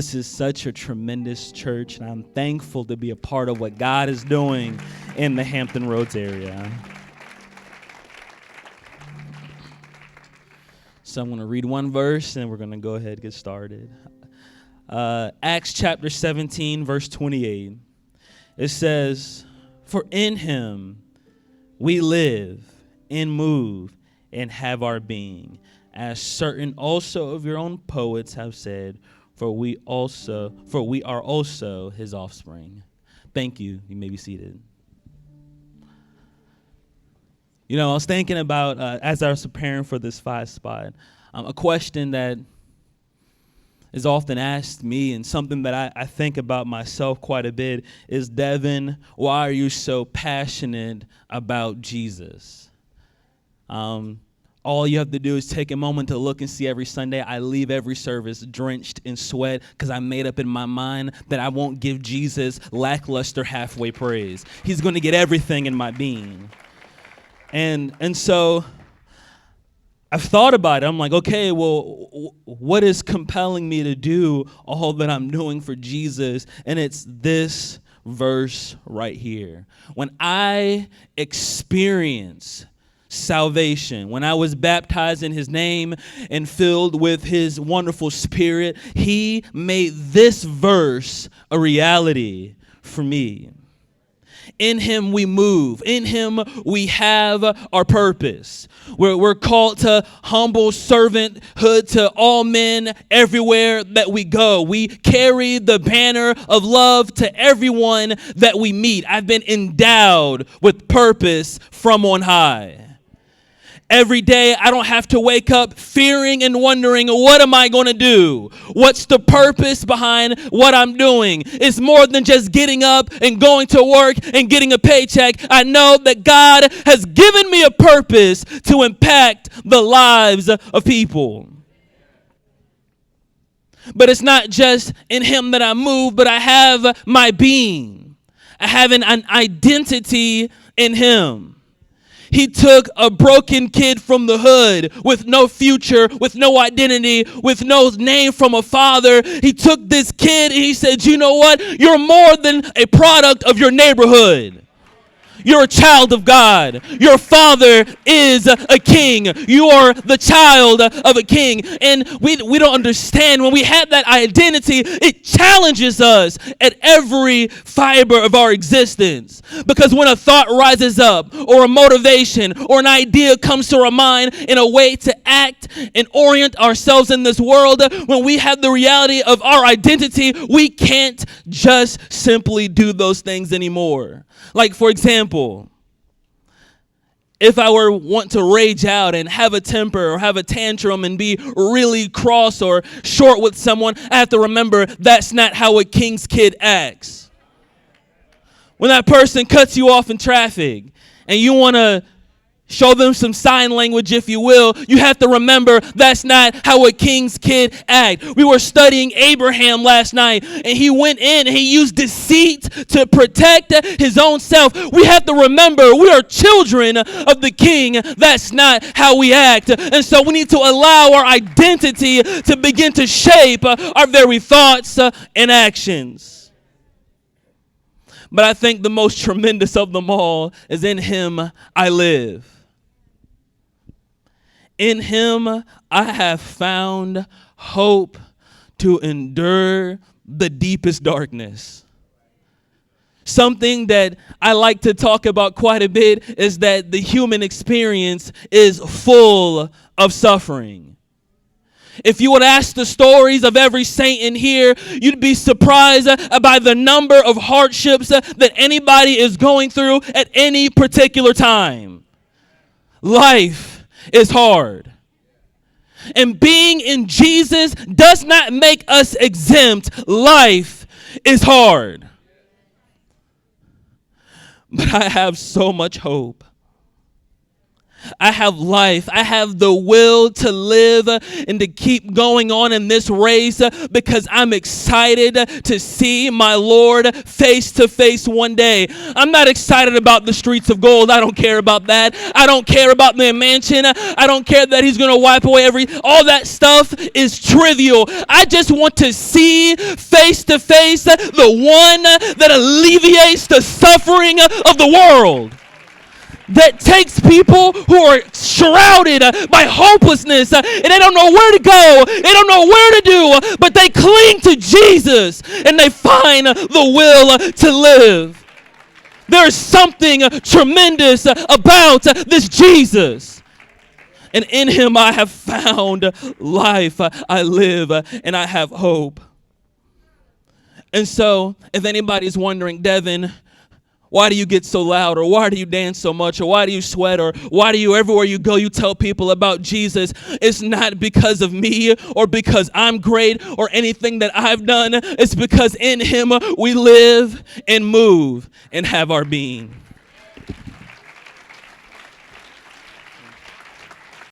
This is such a tremendous church, and I'm thankful to be a part of what God is doing in the Hampton Roads area. So I'm going to read one verse, and we're going to go ahead and get started. Acts chapter 17, verse 28. It says, "For in him we live and move and have our being, as certain also of your own poets have said, for we are also his offspring." Thank you. You may be seated. You know, I was thinking about, as I was preparing for this 5 spot, a question that is often asked me, and something that I think about myself quite a bit, is, Devin, why are you so passionate about Jesus? All you have to do is take a moment to look and see. Every Sunday I leave every service drenched in sweat because I made up in my mind that I won't give Jesus lackluster halfway praise. He's going to get everything in my being. And so I've thought about it. I'm like, okay, well, what is compelling me to do all that I'm doing for Jesus? And it's this verse right here. When I experience salvation, when I was baptized in his name and filled with his wonderful spirit, he made this verse a reality for me. In him we move. In him we have our purpose. We're called to humble servanthood to all men everywhere that we go. We carry the banner of love to everyone that we meet. I've been endowed with purpose from on high. Every day, I don't have to wake up fearing and wondering, what am I going to do? What's the purpose behind what I'm doing? It's more than just getting up and going to work and getting a paycheck. I know that God has given me a purpose to impact the lives of people. But it's not just in him that I move, but I have my being. I have an identity in him. He took a broken kid from the hood with no future, with no identity, with no name from a father. He took this kid and he said, you know what? You're more than a product of your neighborhood. You're a child of God. Your father is a king. You are the child of a king. And we don't understand. When we have that identity, it challenges us at every fiber of our existence. Because when a thought rises up, or a motivation, or an idea comes to our mind in a way to act and orient ourselves in this world, when we have the reality of our identity, we can't just simply do those things anymore. Like, for example, if I were want to rage out and have a temper or have a tantrum and be really cross or short with someone, I have to remember that's not how a king's kid acts. When that person cuts you off in traffic and you want to show them some sign language, if you will, you have to remember that's not how a king's kid acts. We were studying Abraham last night, and he went in and he used deceit to protect his own self. We have to remember we are children of the king. That's not how we act. And so we need to allow our identity to begin to shape our very thoughts and actions. But I think the most tremendous of them all is in him I live. In him, I have found hope to endure the deepest darkness. Something that I like to talk about quite a bit is that the human experience is full of suffering. If you would ask the stories of every saint in here, you'd be surprised by the number of hardships that anybody is going through at any particular time. Life is hard. And being in Jesus does not make us exempt. Life is hard. But I have so much hope. I have life. I have the will to live and to keep going on in this race because I'm excited to see my Lord face to face one day. I'm not excited about the streets of gold. I don't care about that. I don't care about the mansion. I don't care that he's going to wipe away all that stuff is trivial. I just want to see face to face the one that alleviates the suffering of the world, that takes people who are shrouded by hopelessness and they don't know where to go, they don't know where to do, but they cling to Jesus and they find the will to live. There's something tremendous about this Jesus. And in him I have found life. I live and I have hope. And so if anybody's wondering, Devin, why do you get so loud? Or why do you dance so much? Or why do you sweat? Or why do you, everywhere you go, you tell people about Jesus? It's not because of me or because I'm great or anything that I've done. It's because in him we live and move and have our being.